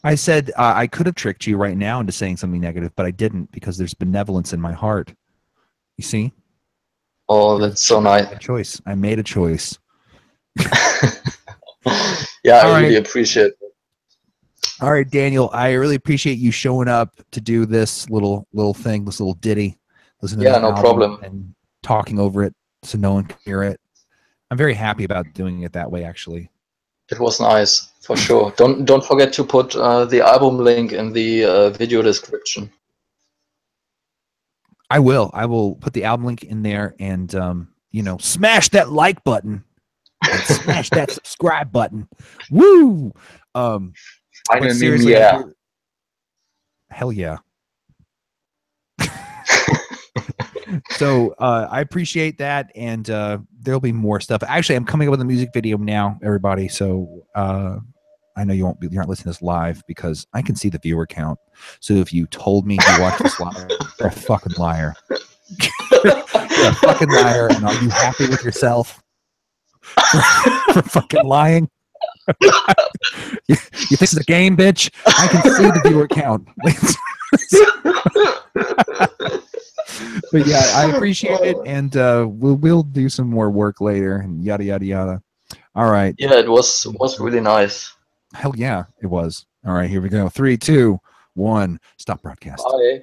I said I could have tricked you right now into saying something negative, but I didn't because there's benevolence in my heart. You see? Oh, that's so nice. I made a choice. Yeah, I really appreciate it. All right, Daniel, I really appreciate you showing up to do this little thing, this little ditty. Listen to no problem. And talking over it so no one can hear it. I'm very happy about doing it that way, actually. It was nice, for sure. Don't forget to put the album link in the video description. I will. I will put the album link in there, and you know, smash that like button and smash that subscribe button. Woo! Finally, yeah. Hell yeah. So I appreciate that, and there'll be more stuff. Actually, I'm coming up with a music video now, everybody. So I know you're not listening to this live because I can see the viewer count. So if you told me you watched this live, you're a fucking liar. You're a fucking liar. And are you happy with yourself for fucking lying? You think this is a game, bitch? I can see the viewer count. But yeah, I appreciate it, and we'll do some more work later, and yada yada yada. All right. Yeah, it was really nice. Hell yeah, it was. All right, here we go. 3, 2, 1. Stop broadcast. Bye.